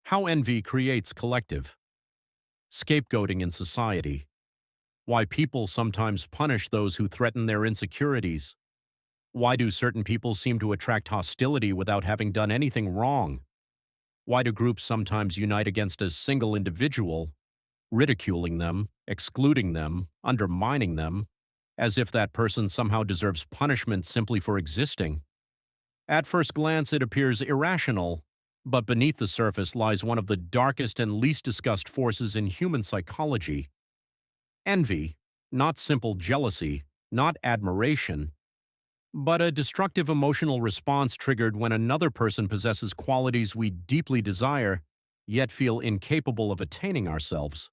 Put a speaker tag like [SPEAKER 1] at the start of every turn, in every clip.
[SPEAKER 1] How envy creates collective. Scapegoating in society. Why people sometimes punish those who threaten their insecurities. Why do certain people seem to attract hostility without having done anything wrong? Why do groups sometimes unite against a single individual, ridiculing them, excluding them, undermining them, as if that person somehow deserves punishment simply for existing? At first glance, it appears irrational, but beneath the surface lies one of the darkest and least discussed forces in human psychology: envy, not simple jealousy, not admiration, but a destructive emotional response triggered when another person possesses qualities we deeply desire, yet feel incapable of attaining ourselves.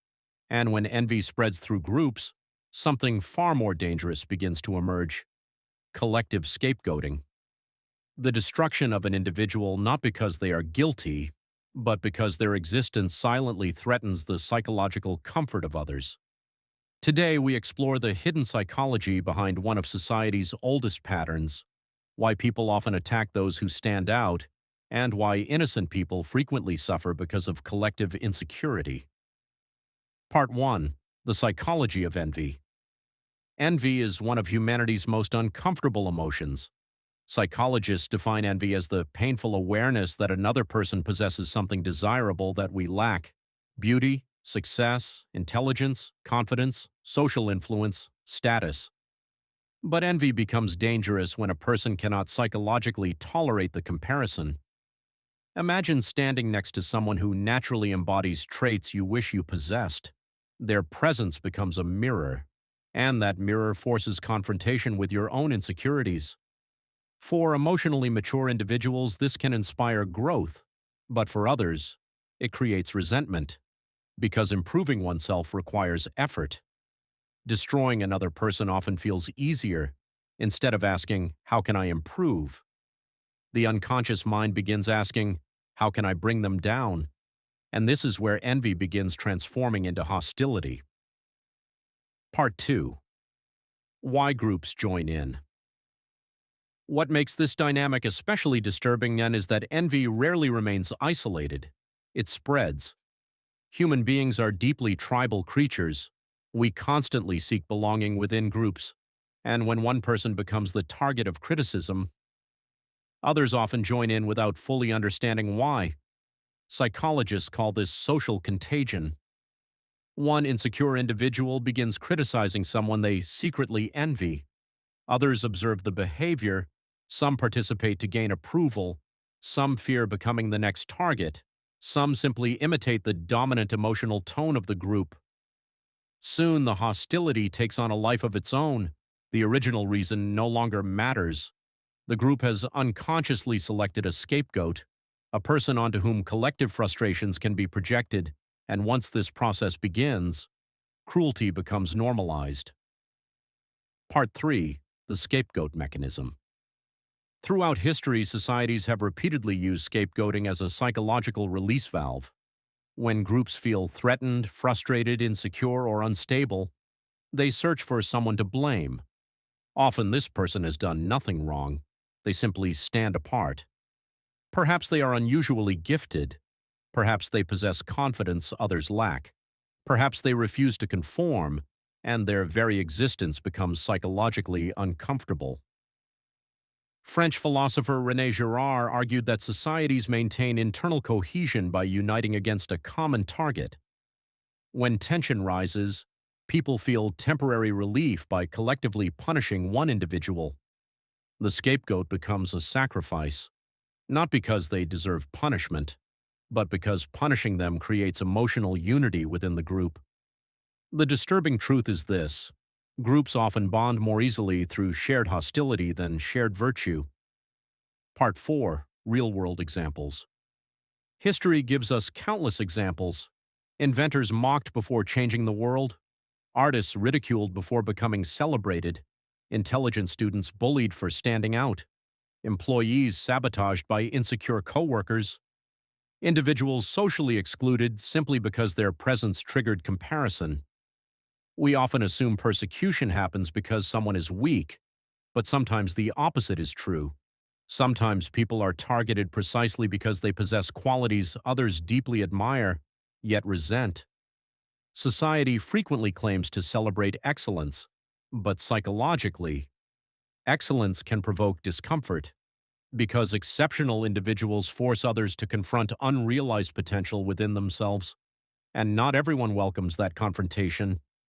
[SPEAKER 1] And when envy spreads through groups, something far more dangerous begins to emerge: collective scapegoating. The destruction of an individual not because they are guilty, but because their existence silently threatens the psychological comfort of others. Today, we explore the hidden psychology behind one of society's oldest patterns, why people often attack those who stand out, and why innocent people frequently suffer because of collective insecurity. Part 1: The Psychology of Envy. Envy is one of humanity's most uncomfortable emotions. Psychologists define envy as the painful awareness that another person possesses something desirable that we lack: beauty, success, intelligence, confidence, social influence, status. But envy becomes dangerous when a person cannot psychologically tolerate the comparison. Imagine standing next to someone who naturally embodies traits you wish you possessed. Their presence becomes a mirror, and that mirror forces confrontation with your own insecurities. For emotionally mature individuals, this can inspire growth, but for others, it creates resentment, because improving oneself requires effort. Destroying another person often feels easier. Instead of asking, "How can I improve?" the unconscious mind begins asking, "How can I bring them down?" And this is where envy begins transforming into hostility. Part 2: Why groups join in. What makes this dynamic especially disturbing then is that envy rarely remains isolated. It spreads. Human beings are deeply tribal creatures. We constantly seek belonging within groups, and when one person becomes the target of criticism, others often join in without fully understanding why. Psychologists call this social contagion. One insecure individual begins criticizing someone they secretly envy. Others observe the behavior. Some participate to gain approval. Some fear becoming the next target. Some simply imitate the dominant emotional tone of the group. Soon, the hostility takes on a life of its own. The original reason no longer matters. The group has unconsciously selected a scapegoat, a person onto whom collective frustrations can be projected, and once this process begins, cruelty becomes normalized. Part 3: The Scapegoat Mechanism. Throughout history, societies have repeatedly used scapegoating as a psychological release valve. When groups feel threatened, frustrated, insecure, or unstable, they search for someone to blame. Often this person has done nothing wrong. They simply stand apart. Perhaps they are unusually gifted. Perhaps they possess confidence others lack. Perhaps they refuse to conform, and their very existence becomes psychologically uncomfortable. French philosopher René Girard argued that societies maintain internal cohesion by uniting against a common target. When tension rises, people feel temporary relief by collectively punishing one individual. The scapegoat becomes a sacrifice, not because they deserve punishment, but because punishing them creates emotional unity within the group. The disturbing truth is this: groups often bond more easily through shared hostility than shared virtue. Part 4: Real-world examples. History gives us countless examples. Inventors mocked before changing the world. Artists ridiculed before becoming celebrated. Intelligent students bullied for standing out. Employees sabotaged by insecure coworkers. Individuals socially excluded simply because their presence triggered comparison. We often assume persecution happens because someone is weak, but sometimes the opposite is true. Sometimes people are targeted precisely because they possess qualities others deeply admire, yet resent. Society frequently claims to celebrate excellence, but psychologically, excellence can provoke discomfort because exceptional individuals force others to confront unrealized potential within themselves, and not everyone welcomes that confrontation.